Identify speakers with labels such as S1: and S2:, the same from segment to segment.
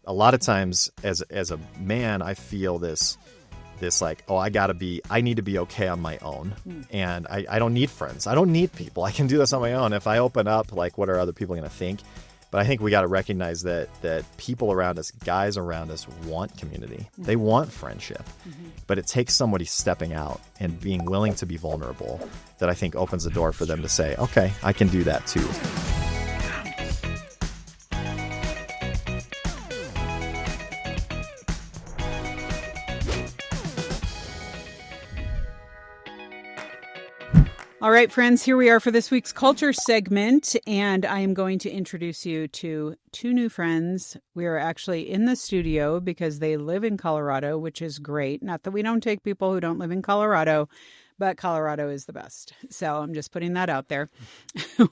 S1: a lot of times as a man, I feel this like, oh, I need to be okay on my own. And I don't need friends. I don't need people. I can do this on my own. If I open up, like, what are other people going to think? But I think we got to recognize that people around us, guys around us, want community. They want friendship. But it takes somebody stepping out and being willing to be vulnerable that I think opens the door for them to say, okay, I can do that too.
S2: All right, friends, here we are for this week's culture segment, and I am going to introduce you to two new friends. We are actually in the studio because they live in Colorado, which is great. Not that we don't take people who don't live in Colorado, but Colorado is the best. So I'm just putting that out there.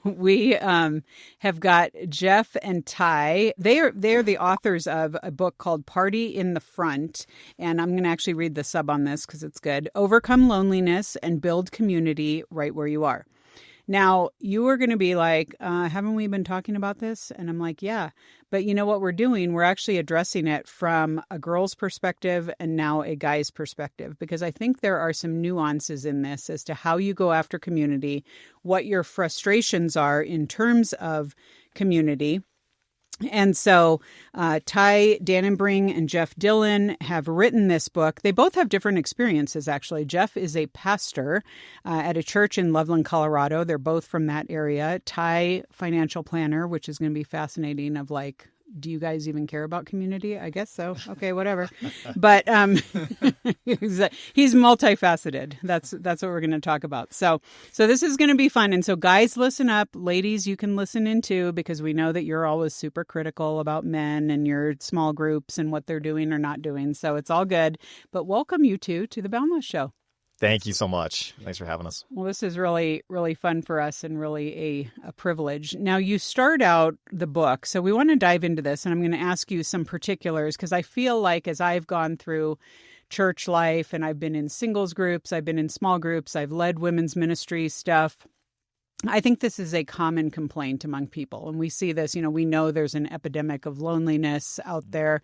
S2: We have got Jeff and Ty. They are the authors of a book called Party in the Front. And I'm going to actually read the sub on this because it's good. Overcome loneliness and build community right where you are. Now, you are going to be like, haven't we been talking about this? And I'm like, yeah. But you know what we're doing? We're actually addressing it from a girl's perspective and now a guy's perspective, because I think there are some nuances in this as to how you go after community, what your frustrations are in terms of community. And so Ty Dannenbring and Jeff Dillon have written this book. They both have different experiences, actually. Jeff is a pastor at a church in Loveland, Colorado. They're both from that area. Ty, financial planner, which is going to be fascinating of like, do you guys even care about community? I guess so. Okay, whatever. But he's multifaceted. That's what we're going to talk about. So this is going to be fun. And so guys, listen up. Ladies, you can listen in too, because we know that you're always super critical about men and your small groups and what they're doing or not doing. So it's all good. But welcome you two to the Boundless Show.
S1: Thank you so much. Thanks for having us.
S2: Well, this is really, really fun for us and really a privilege. Now, you start out the book, so we want to dive into this, and I'm going to ask you some particulars because I feel like as I've gone through church life and I've been in singles groups, I've been in small groups, I've led women's ministry stuff, I think this is a common complaint among people. And we see this, we know there's an epidemic of loneliness out there.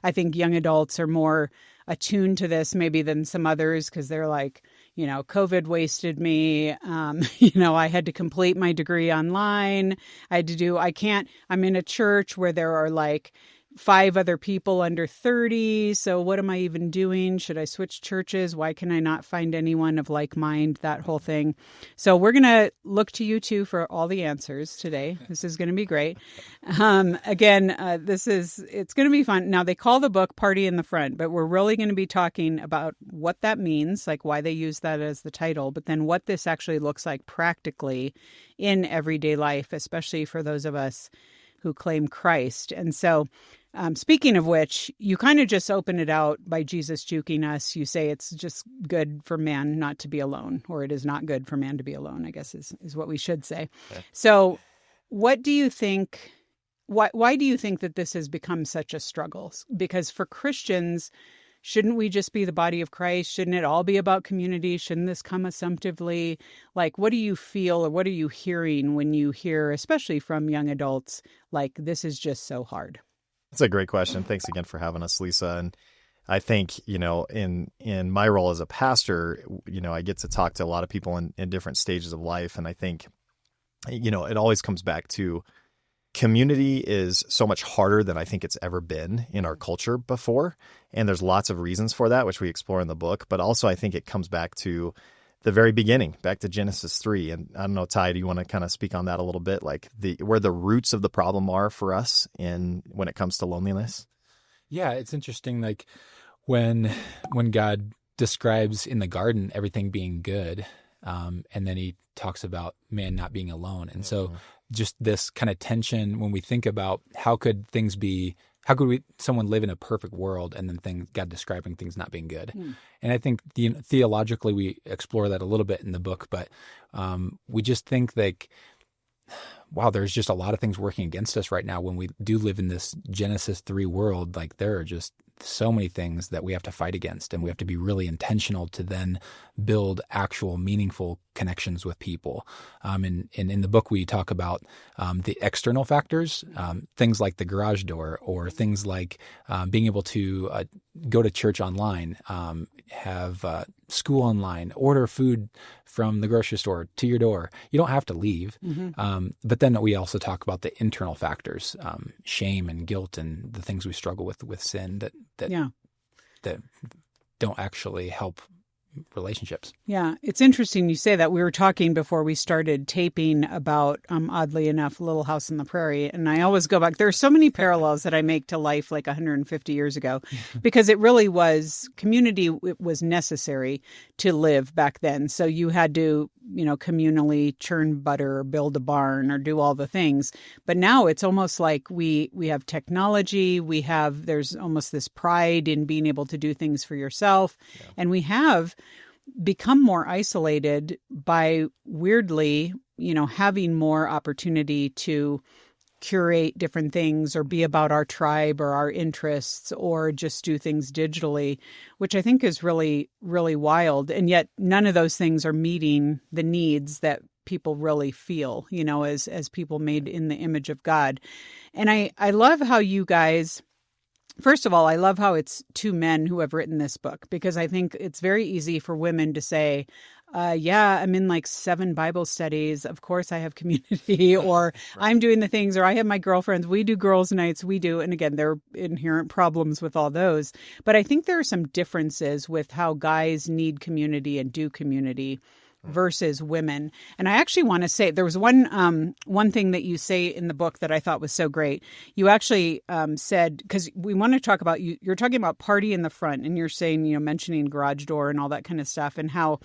S2: I think young adults are more attuned to this maybe than some others because they're like, COVID wasted me. I had to complete my degree online. I'm in a church where there are like 5 other people under 30. So what am I even doing? Should I switch churches? Why can I not find anyone of like mind? That whole thing. So we're going to look to you two for all the answers today. This is going to be great. It's going to be fun. Now they call the book Party in the Front, but we're really going to be talking about what that means, like why they use that as the title, but then what this actually looks like practically in everyday life, especially for those of us who claim Christ. And so speaking of which, you kind of just open it out by Jesus juking us. You say it's just good for man not to be alone, or it is not good for man to be alone, I guess is what we should say. Okay. So what do you think, why do you think that this has become such a struggle? Because for Christians, shouldn't we just be the body of Christ? Shouldn't it all be about community? Shouldn't this come assumptively? Like, what do you feel or what are you hearing when you hear, especially from young adults, like this is just so hard?
S1: That's a great question. Thanks again for having us, Lisa. And I think, in my role as a pastor, I get to talk to a lot of people in different stages of life. And I think, it always comes back to community is so much harder than I think it's ever been in our culture before. And there's lots of reasons for that, which we explore in the book. But also I think it comes back to the very beginning, back to Genesis 3. And I don't know, Ty, do you want to kind of speak on that a little bit? Like where the roots of the problem are for us when it comes to loneliness?
S3: Yeah, it's interesting. Like when God describes in the garden everything being good, and then he talks about man not being alone. And so just this kind of tension when we think about how could someone live in a perfect world and then God describing things not being good. And I think theologically we explore that a little bit in the book, but we just think like, wow, there's just a lot of things working against us right now when we do live in this Genesis 3 world. Like there are just so many things that we have to fight against, and we have to be really intentional to then build actual meaningful connections with people. And in the book, we talk about the external factors, things like the garage door, or things like being able to go to church online, have school online, order food from the grocery store to your door. You don't have to leave. But then we also talk about the internal factors, shame and guilt and the things we struggle with sin that don't actually help relationships.
S2: Yeah, it's interesting you say that. We were talking before we started taping about, oddly enough, Little House on the Prairie. And I always go back. There are so many parallels that I make to life like 150 years ago, because it really was community. It was necessary to live back then. So you had to, communally churn butter or build a barn or do all the things. But now it's almost like we have technology. There's almost this pride in being able to do things for yourself. Yeah. And we have become more isolated by, weirdly, having more opportunity to curate different things or be about our tribe or our interests or just do things digitally, which I think is really, really wild. And yet none of those things are meeting the needs that people really feel, as people made in the image of God. And I love how you guys... First of all, I love how it's two men who have written this book, because I think it's very easy for women to say, I'm in like 7 Bible studies. Of course I have community, or right. I'm doing the things, or I have my girlfriends. We do girls' nights. We do. And again, there are inherent problems with all those. But I think there are some differences with how guys need community and do community versus women. And I actually want to say, there was one thing that you say in the book that I thought was so great. You actually said, because we want to talk about, you're talking about party in the front, and you're saying, mentioning garage door and all that kind of stuff, and how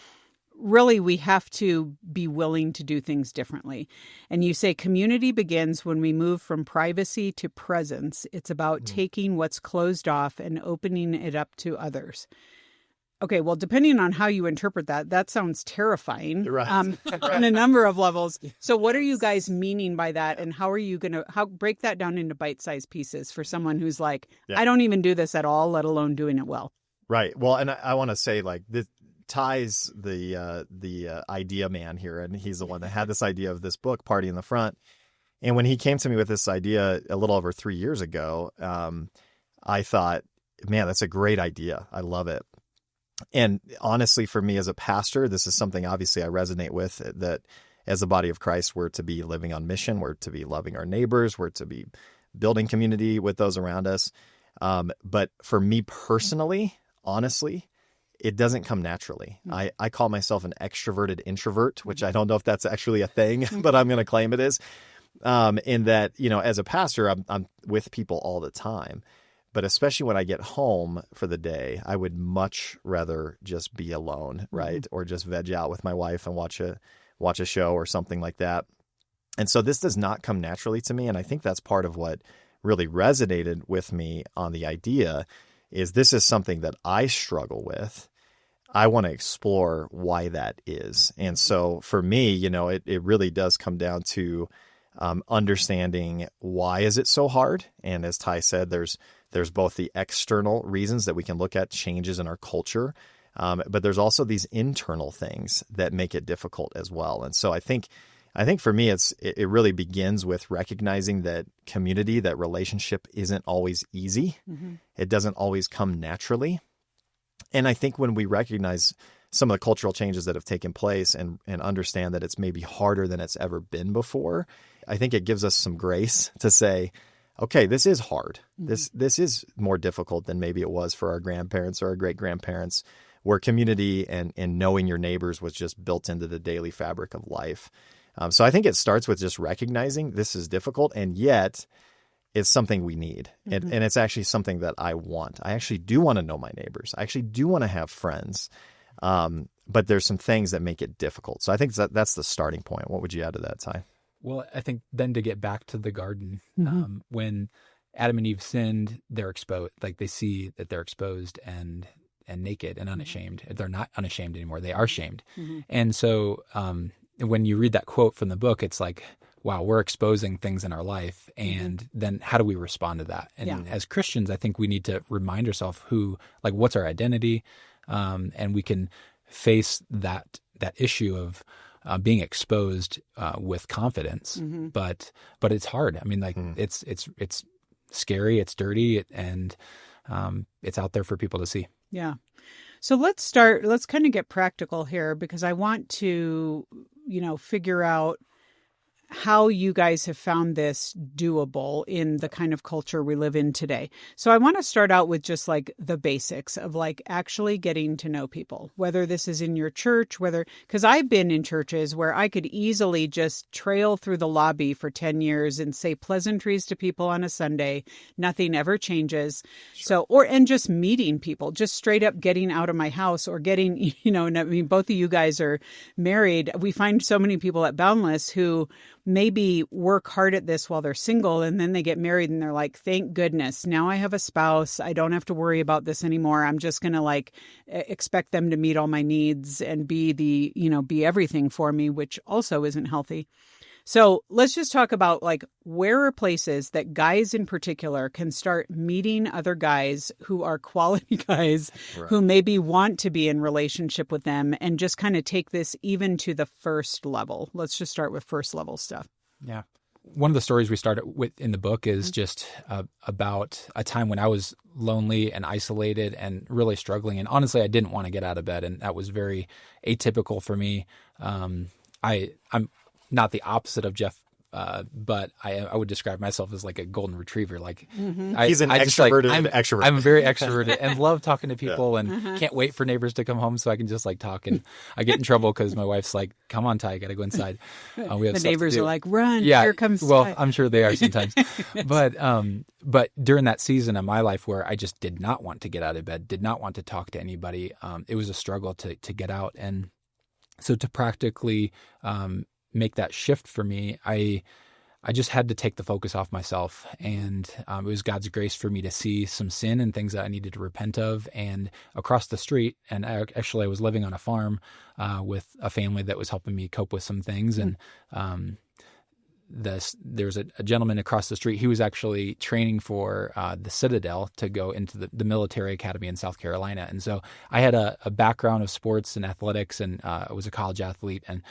S2: really we have to be willing to do things differently. And you say community begins when we move from privacy to presence. It's about taking what's closed off and opening it up to others. Okay, well, depending on how you interpret that sounds terrifying, right. On a number of levels. So what are you guys meaning by that? And how are you going to break that down into bite-sized pieces for someone who's like, I don't even do this at all, let alone doing it well?
S1: Right. Well, and I want to say, like, this ties the idea man here, and he's the one that had this idea of this book, Party in the Front. And when he came to me with this idea a little over 3 years ago, I thought, man, that's a great idea. I love it. And honestly, for me as a pastor, this is something obviously I resonate with, that as the body of Christ, we're to be living on mission. We're to be loving our neighbors. We're to be building community with those around us. But for me personally, honestly, it doesn't come naturally. I call myself an extroverted introvert, which I don't know if that's actually a thing, but I'm going to claim it is. In that, as a pastor, I'm with people all the time. But especially when I get home for the day, I would much rather just be alone, right? Or just veg out with my wife and watch a show or something like that. And so this does not come naturally to me. And I think that's part of what really resonated with me on the idea is this is something that I struggle with. I want to explore why that is. And so for me, it really does come down to understanding why is it so hard. And as Ty said, there's both the external reasons that we can look at, changes in our culture, but there's also these internal things that make it difficult as well. And so I think for me, it really begins with recognizing that community, that relationship isn't always easy. It doesn't always come naturally. And I think when we recognize some of the cultural changes that have taken place and understand that it's maybe harder than it's ever been before, I think it gives us some grace to say, okay, this is hard. This is more difficult than maybe it was for our grandparents or our great-grandparents, where community and knowing your neighbors was just built into the daily fabric of life. So I think it starts with just recognizing this is difficult, and yet it's something we need. And it's actually something that I want. I actually do want to know my neighbors. I actually do want to have friends. But there's some things that make it difficult. So I think that's the starting point. What would you add to that, Ty?
S3: Well, I think then to get back to the garden, when Adam and Eve sinned, they're exposed. Like they see that they're exposed and naked and unashamed. They're not unashamed anymore. They are shamed. And so when you read that quote from the book, it's like, wow, we're exposing things in our life. And then how do we respond to that? And as Christians, I think we need to remind ourselves what's our identity? And we can face that issue of being exposed with confidence. But it's hard. I mean, it's scary, it's dirty, and it's out there for people to see.
S2: Yeah. So let's kind of get practical here, because I want to, figure out how you guys have found this doable in the kind of culture we live in today. So I want to start out with just like the basics of like actually getting to know people, whether this is in your church, because I've been in churches where I could easily just trail through the lobby for 10 years and say pleasantries to people on a Sunday. Nothing ever changes. Sure. And just meeting people, just straight up getting out of my house or getting, and I mean, both of you guys are married. We find so many people at Boundless who maybe work hard at this while they're single, and then they get married and they're like, thank goodness, now I have a spouse. I don't have to worry about this anymore. I'm just going to expect them to meet all my needs and be everything for me, which also isn't healthy. So let's just talk about where are places that guys in particular can start meeting other guys who are quality guys, right, who maybe want to be in relationship with them, and just kind of take this even to the first level. Let's just start with first level stuff.
S3: Yeah. One of the stories we started with in the book is just about a time when I was lonely and isolated and really struggling. And honestly, I didn't want to get out of bed, and that was very atypical for me. I'm not the opposite of Jeff, but I would describe myself as like a golden retriever.
S1: He's an extroverted extrovert.
S3: I'm very extroverted and love talking to people, and can't wait for neighbors to come home so I can just talk. And I get in trouble because my wife's like, "Come on, Ty, I got to go inside." We have
S2: the neighbors are like, "Run!
S3: Yeah,
S2: here comes."
S3: Well,
S2: Ty.
S3: I'm sure they are sometimes. But during that season of my life where I just did not want to get out of bed, did not want to talk to anybody, it was a struggle to get out. And so to practically make that shift for me, I just had to take the focus off myself, and it was God's grace for me to see some sin and things that I needed to repent of. And across the street, and I was living on a farm with a family that was helping me cope with some things, and there's a gentleman across the street. He was actually training for the Citadel to go into the military academy in South Carolina. And so I had a background of sports and athletics, and I was a college athlete. And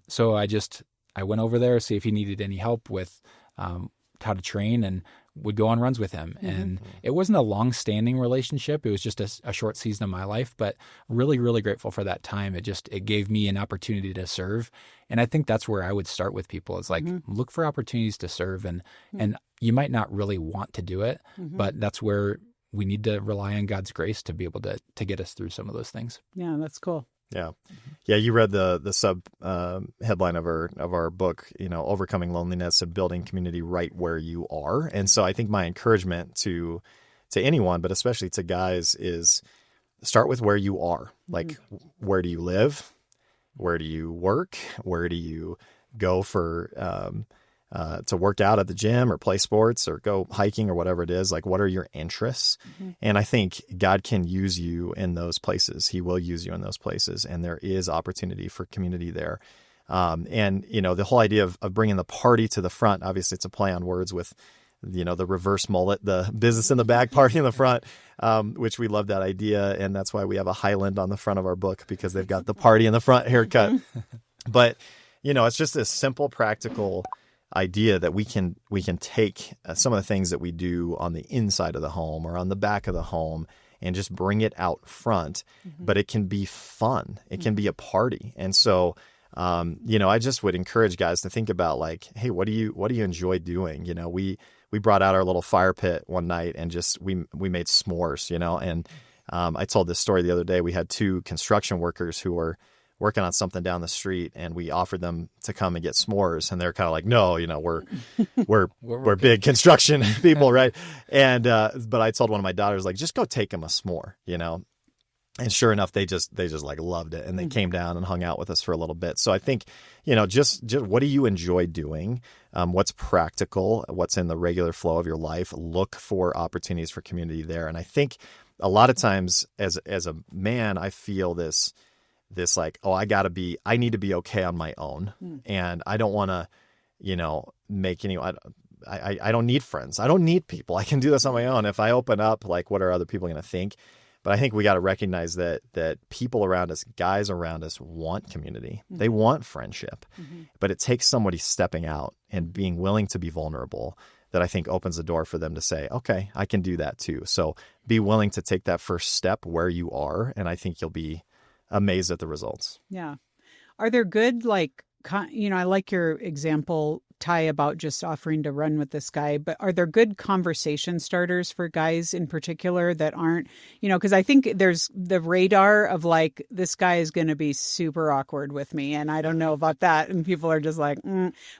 S3: so I went over there to see if he needed any help with how to train, and would go on runs with him. And it wasn't a long-standing relationship. It was just a short season of my life, but really, really grateful for that time. It gave me an opportunity to serve. And I think that's where I would start with people, is look for opportunities to serve. And you might not really want to do it, but that's where we need to rely on God's grace to be able to get us through some of those things.
S2: Yeah, that's cool.
S1: Yeah. You read the sub headline of our book, overcoming loneliness and building community right where you are. And so I think my encouragement to anyone, but especially to guys, is start with where you are. Where do you live? Where do you work? Where do you go for to work out at the gym or play sports or go hiking or whatever it is? What are your interests? And I think God can use you in those places. He will use you in those places. And there is opportunity for community there. And the whole idea of bringing the party to the front, obviously it's a play on words with, the reverse mullet, the business in the back, party in the front, which we love that idea. And that's why we have a Highland on the front of our book, because they've got the party in the front haircut. But, it's just this simple, practical idea that we can take some of the things that we do on the inside of the home or on the back of the home and just bring it out front, but it can be fun. It can be a party. And so, I just would encourage guys to think about hey, what do you enjoy doing? We brought out our little fire pit one night and just, we made s'mores, and I told this story the other day. We had 2 construction workers who were working on something down the street, and we offered them to come and get s'mores, and they're kind of like, no, we're big construction people, right? And but I told one of my daughters, just go take them a s'more, And sure enough, they just loved it, and they came down and hung out with us for a little bit. So I think, just what do you enjoy doing? What's practical? What's in the regular flow of your life? Look for opportunities for community there. And I think a lot of times as a man, I feel this I need to be okay on my own, and I don't want to make any. I don't need friends. I don't need people. I can do this on my own. If I open up, like, what are other people going to think? But I think we got to recognize that people around us, guys around us, want community. Mm-hmm. They want friendship. Mm-hmm. But it takes somebody stepping out and being willing to be vulnerable that I think opens the door for them to say, okay, I can do that too. So be willing to take that first step where you are, and I think you'll be amazed at the results.
S2: Yeah. Are there good, I like your example, Ty, about just offering to run with this guy, but are there good conversation starters for guys in particular that aren't, because I think there's the radar of like, this guy is going to be super awkward with me and I don't know about that. And people are just like,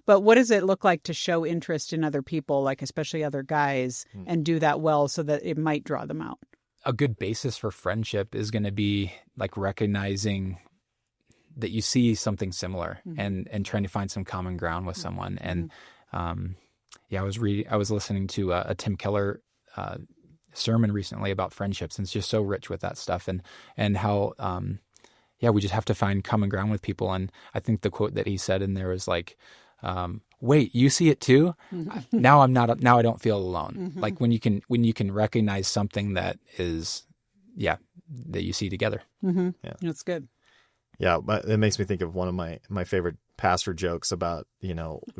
S2: But what does it look like to show interest in other people, like especially other guys, and do that well so that it might draw them out?
S3: A good basis for friendship is going to be like recognizing that you see something similar, mm-hmm. and trying to find some common ground with someone. And I was listening to a Tim Keller sermon recently about friendships, and it's just so rich with that stuff, and how we just have to find common ground with people. And I think the quote that he said in there was like, wait, you see it too? Mm-hmm. Now I don't feel alone. Mm-hmm. Like when you can recognize something that is, that you see together.
S2: Mm-hmm. Yeah, that's good.
S1: Yeah, but it makes me think of one of my favorite pastor jokes about,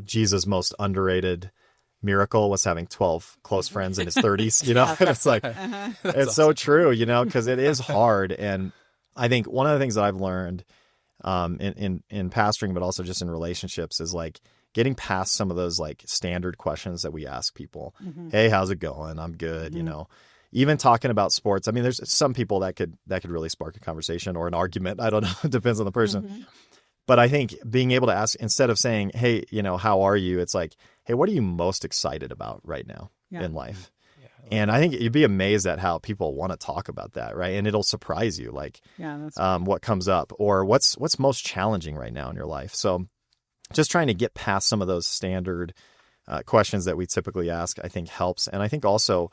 S1: Jesus' most underrated miracle was having 12 close friends in his 30s, and it's like, it's awesome. So true, because it is hard. And I think one of the things that I've learned in pastoring, but also just in relationships, is like getting past some of those like standard questions that we ask people. Mm-hmm. Hey, how's it going? I'm good, mm-hmm. Even talking about sports. I mean, there's some people that could really spark a conversation or an argument. I don't know. It depends on the person. Mm-hmm. But I think being able to ask, instead of saying, hey, how are you? It's like, hey, what are you most excited about right now in life? Yeah, and I think you'd be amazed at how people want to talk about that, right? And it'll surprise you, like what comes up, or what's most challenging right now in your life. So just trying to get past some of those standard questions that we typically ask, I think helps. And I think also,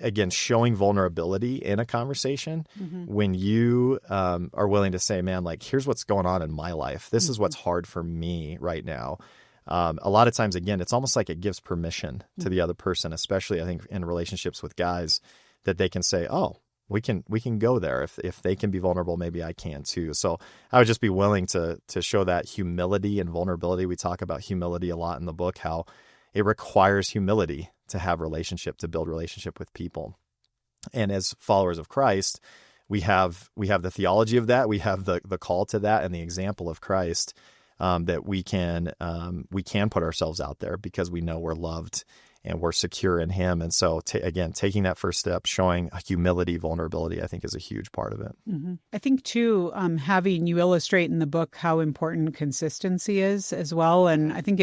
S1: again, showing vulnerability in a conversation, mm-hmm. when you are willing to say, man, like, here's what's going on in my life. This mm-hmm. is what's hard for me right now. A lot of times, again, it's almost like it gives permission mm-hmm. to the other person, especially I think in relationships with guys, that they can say, oh, we can go there. If they can be vulnerable, maybe I can too. So I would just be willing to show that humility and vulnerability. We talk about humility a lot in the book, how it requires humility to have relationship, to build relationship with people. And as followers of Christ, we have the theology of that. We have the call to that and the example of Christ, that we can put ourselves out there because we know we're loved and we're secure in him. And so, again, taking that first step, showing humility, vulnerability, I think is a huge part of it.
S2: Mm-hmm. I think, too, having you illustrate in the book how important consistency is as well. And I think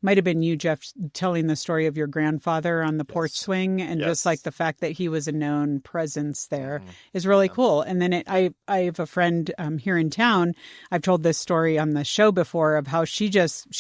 S2: might have been you, Jeff, telling the story of your grandfather on the porch swing, and just like the fact that he was a known presence there is really cool. And then I have a friend here in town. I've told this story on the show before of how she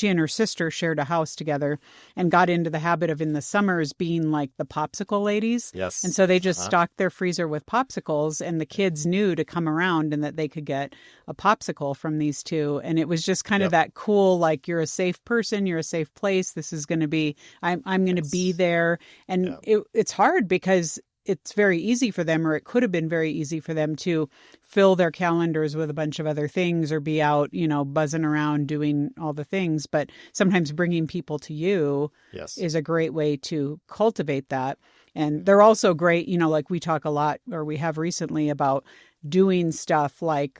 S2: and her sister shared a house together and got into the habit of in the summers being like the popsicle ladies.
S1: Yes.
S2: And so they just stocked their freezer with popsicles, and the kids knew to come around and that they could get a popsicle from these two. And it was just kind of that cool, like, you're a safe person, you're a safe place. This is going to be, I'm going to be there. And it's hard because it's very easy for them, or it could have been very easy for them to fill their calendars with a bunch of other things or be out, buzzing around doing all the things. But sometimes bringing people to you is a great way to cultivate that. And they're also great, like we talk a lot, or we have recently, about doing stuff like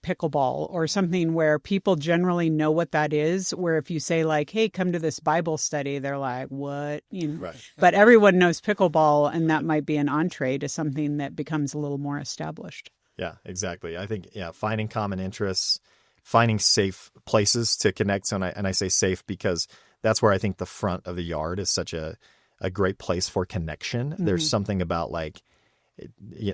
S2: pickleball or something where people generally know what that is, where if you say like, hey, come to this Bible study, they're like, what? Right. But everyone knows pickleball, and that might be an entree to something that becomes a little more established. Yeah, exactly. I think, finding common interests, finding safe places to connect. And I say safe because that's where I think the front of the yard is such a great place for connection. Mm-hmm. There's something about like,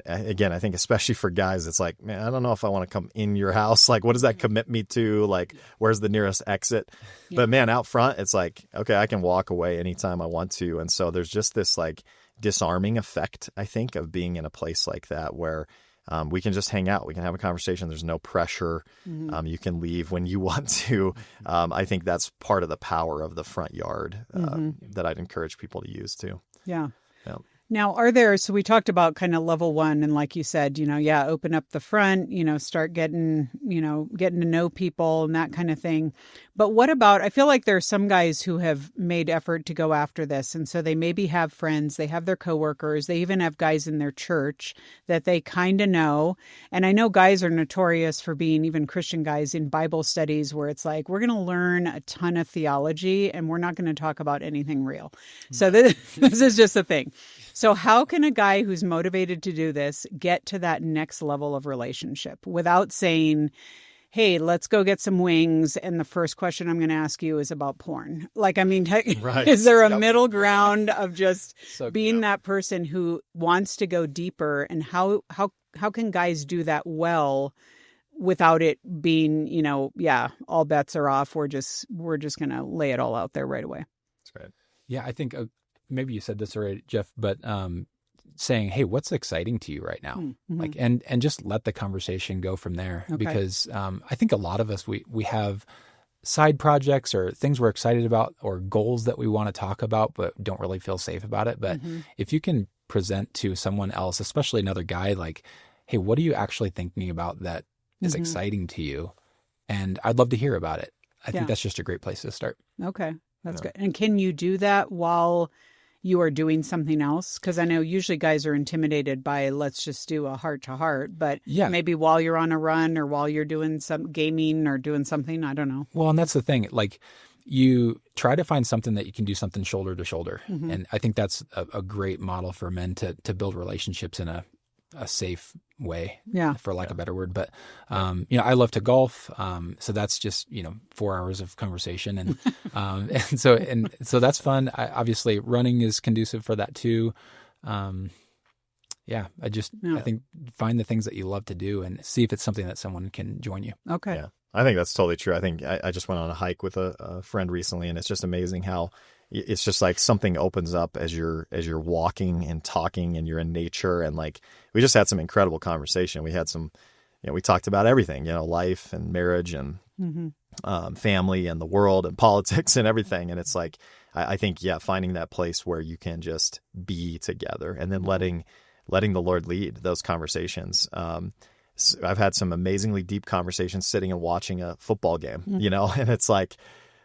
S2: again, I think especially for guys, it's like, man, I don't know if I want to come in your house. Like, what does that commit me to? Like, where's the nearest exit? Yeah. But man, out front, it's like, okay, I can walk away anytime I want to. And so there's just this like disarming effect, I think, of being in a place like that where
S1: we can just hang out. We can have a conversation. There's no pressure. You can leave when you want to. I think that's part of the power of the front yard that I'd encourage people to use too.
S2: Yeah.
S1: Yeah.
S2: Now, so we talked about kind of level one, and like you said, open up the front, start getting to know people and that kind of thing. But what about, I feel like there are some guys who have made effort to go after this. And so they maybe have friends, they have their coworkers, they even have guys in their church that they kind of know. And I know guys are notorious for being, even Christian guys, in Bible studies where it's like, we're going to learn a ton of theology and we're not going to talk about anything real. So this is just a thing. So how can a guy who's motivated to do this get to that next level of relationship without saying, hey, let's go get some wings, and the first question I'm going to ask you is about porn? Like, I mean,
S1: right.
S2: Is there a middle ground of just being that person who wants to go deeper? And how can guys do that well without it being, all bets are off. We're just going to lay it all out there right away.
S1: That's great.
S3: Yeah, I think maybe you said this already, Jeff, but saying, hey, what's exciting to you right now?
S2: Mm-hmm.
S3: Like, and just let the conversation go from there.
S2: Okay.
S3: Because I think a lot of us, we have side projects or things we're excited about or goals that we want to talk about, but don't really feel safe about it. But if you can present to someone else, especially another guy, like, hey, what are you actually thinking about that is exciting to you? And I'd love to hear about it. I think that's just a great place to start.
S2: Okay. That's good. And can you do that while you are doing something else? Because I know usually guys are intimidated by, let's just do a heart-to-heart, but maybe while you're on a run or while you're doing some gaming or doing something, I don't know.
S3: Well, and that's the thing. Like, you try to find something that you can do something shoulder to shoulder. And I think that's a great model for men to build relationships in a safe way, for lack of a better word. But, I love to golf. So that's just, 4 hours of conversation. And so that's fun. Obviously running is conducive for that too. I think find the things that you love to do and see if it's something that someone can join you.
S2: Okay.
S1: Yeah, I think that's totally true. I think I just went on a hike with a friend recently, and it's just amazing how it's just like something opens up as you're walking and talking and you're in nature. And like, we just had some incredible conversation. We had some, we talked about everything, life and marriage and family and the world and politics and everything. And it's like, I think, finding that place where you can just be together and then letting the Lord lead those conversations. I've had some amazingly deep conversations sitting and watching a football game, and it's like,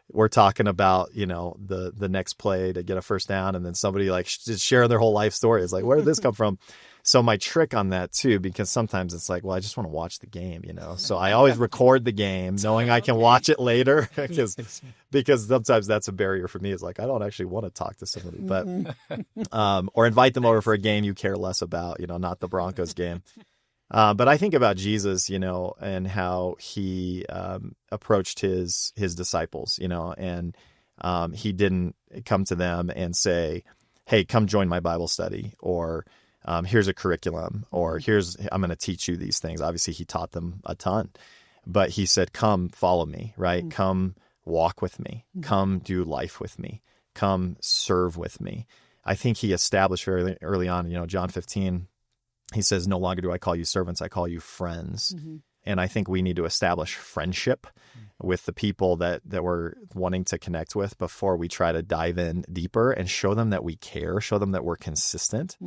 S1: we're talking about, the next play to get a first down, and then somebody like just sharing their whole life story. It's like, where did this come from? So my trick on that too, because sometimes it's like, well, I just want to watch the game, So I always record the game knowing I can watch it later because sometimes that's a barrier for me. It's like, I don't actually want to talk to somebody, but, or invite them over for a game you care less about, not the Broncos game. But I think about Jesus, and how he approached his disciples, and he didn't come to them and say, hey, come join my Bible study, or here's a curriculum, or I'm going to teach you these things. Obviously, he taught them a ton, but he said, come follow me, right? Come walk with me. Come do life with me. Come serve with me. I think he established very early on, John 15, he says, no longer do I call you servants, I call you friends. And I think we need to establish friendship with the people that we're wanting to connect with before we try to dive in deeper and show them that we care, show them that we're consistent.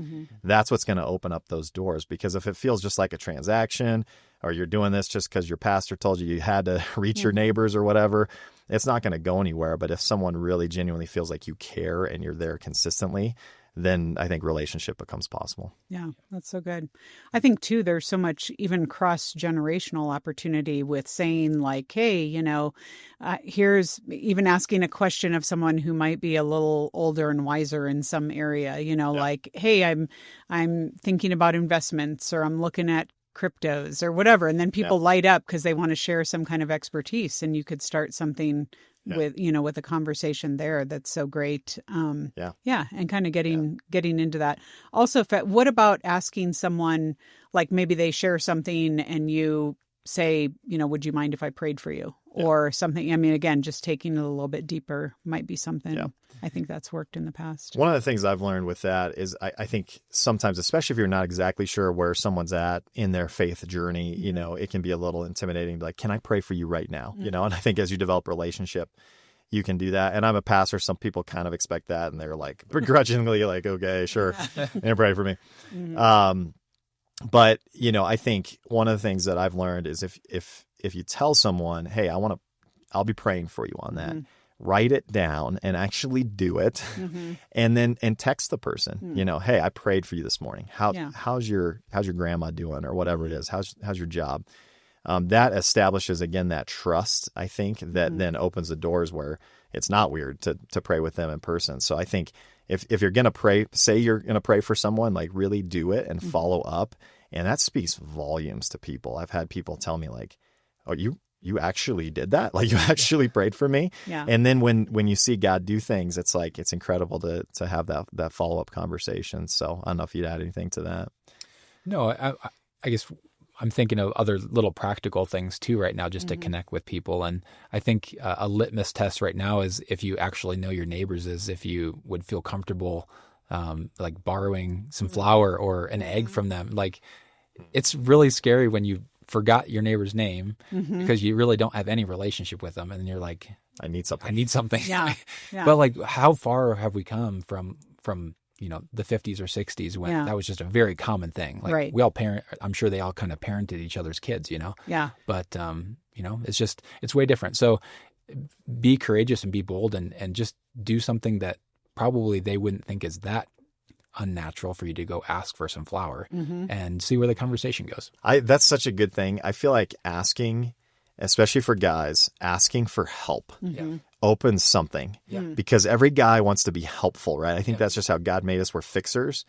S1: That's what's going to open up those doors. Because if it feels just like a transaction, or you're doing this just because your pastor told you had to reach your neighbors or whatever, it's not going to go anywhere. But if someone really genuinely feels like you care and you're there consistently, then I think relationship becomes possible.
S2: Yeah, that's so good. I think, too, there's so much even cross-generational opportunity with saying like, hey, here's even asking a question of someone who might be a little older and wiser in some area, like, hey, I'm thinking about investments, or I'm looking at cryptos or whatever. And then people light up because they want to share some kind of expertise, and you could start something with a conversation there. That's so great. And kind of getting into that. Also, what about asking someone, like maybe they share something and you say, would you mind if I prayed for you? or something. I mean, again, just taking it a little bit deeper might be something. Yeah. I think that's worked in the past.
S1: One of the things I've learned with that is I think sometimes, especially if you're not exactly sure where someone's at in their faith journey, you know, it can be a little intimidating. Like, can I pray for you right now? You know, and I think as you develop a relationship, you can do that. And I'm a pastor. Some people kind of expect that, and they're like begrudgingly like, okay, sure, and pray for me. But you know, I think one of the things that I've learned is if you tell someone, hey, I'll be praying for you on that. Write it down and actually do it, and text the person. You know, hey, I prayed for you this morning. How's your grandma doing, or whatever it is? How's your job? That establishes again that trust. I think that then opens the doors where it's not weird to pray with them in person. So I think if you're gonna pray, say you're gonna pray for someone, like really do it and follow up, and that speaks volumes to people. I've had people tell me like, "Oh, you actually did that? Like you actually prayed for me?"
S2: Yeah.
S1: And then when you see God do things, it's like, it's incredible to have that follow-up conversation. So I don't know if you'd add anything to that.
S3: No, I guess I'm thinking of other little practical things too right now, just to connect with people. And I think a litmus test right now is if you actually know your neighbors, is if you would feel comfortable like borrowing some flour or an egg from them. Like, it's really scary when you forgot your neighbor's name because you really don't have any relationship with them, and you're like, I need something.
S2: Yeah.
S3: But like, how far have we come from you know, the 50s or 60s when that was just a very common thing. Like we all I'm sure they all kind of parented each other's kids, you know.
S2: Yeah.
S3: But you know, it's way different. So be courageous and be bold, and just do something that probably they wouldn't think is that unnatural for you to go ask for some flour, and see where the conversation goes.
S1: That's such a good thing. I feel like asking, especially for guys, asking for help opens something, because every guy wants to be helpful, right? I think that's just how God made us. We're fixers,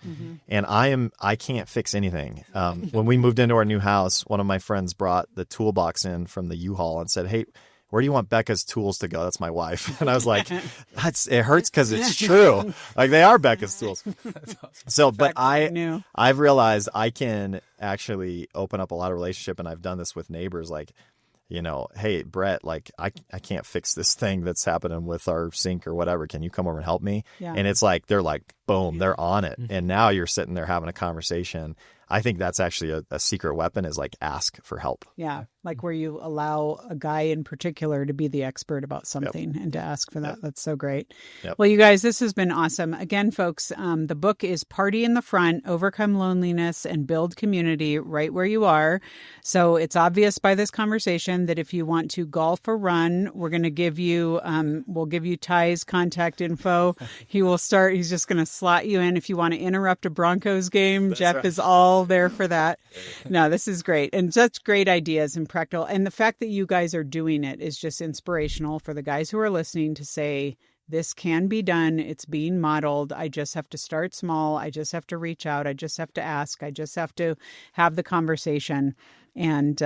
S1: and I can't fix anything. When we moved into our new house, one of my friends brought the toolbox in from the U-Haul and said, "Hey, where do you want Becca's tools to go?" That's my wife. And I was like, it hurts because it's true. Like, they are Becca's tools. So, but I've realized I can actually open up a lot of relationship, and I've done this with neighbors. Like, you know, hey, Brett, like I can't fix this thing that's happening with our sink or whatever. Can you come over and help me? Yeah. And it's like, they're like, boom, they're on it. And now you're sitting there having a conversation. I think that's actually a secret weapon, is like, ask for help.
S2: Yeah. Like where you allow a guy in particular to be the expert about something and to ask for that. That's so great. Well, you guys, this has been awesome. Again, folks, the book is Party in the Front, Overcome Loneliness and Build Community right where you are. So it's obvious by this conversation that if you want to golf or run, we're going to give you, we'll give you Ty's contact info. He's just going to slot you in. If you want to interrupt a Broncos game, Jeff is all there for that. No, this is great. And such great ideas and practical. And the fact that you guys are doing it is just inspirational for the guys who are listening to say, this can be done. It's being modeled. I just have to start small. I just have to reach out. I just have to ask. I just have to have the conversation. And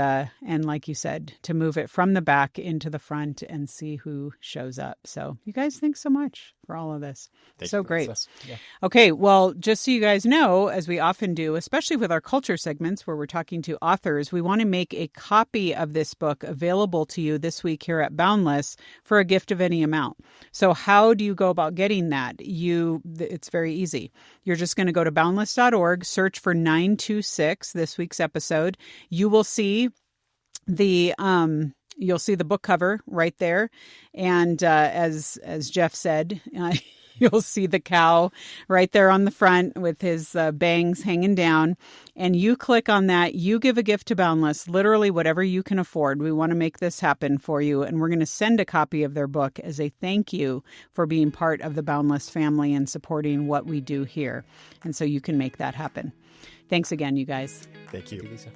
S2: like you said, to move it from the back into the front and see who shows up. So you guys, thanks so much for all of this. So great. Yeah. Okay. Well, just so you guys know, as we often do, especially with our culture segments where we're talking to authors, we want to make a copy of this book available to you this week here at Boundless for a gift of any amount. So how do you go about getting that? It's very easy. You're just going to go to Boundless.org, search for 926, this week's episode. You will see you'll see the book cover right there. And as Jeff said, you'll see the cow right there on the front with his bangs hanging down. And you click on that. You give a gift to Boundless, literally whatever you can afford. We want to make this happen for you. And we're going to send a copy of their book as a thank you for being part of the Boundless family and supporting what we do here. And so you can make that happen. Thanks again, you guys.
S1: Thank you.
S3: Thank you, Lisa.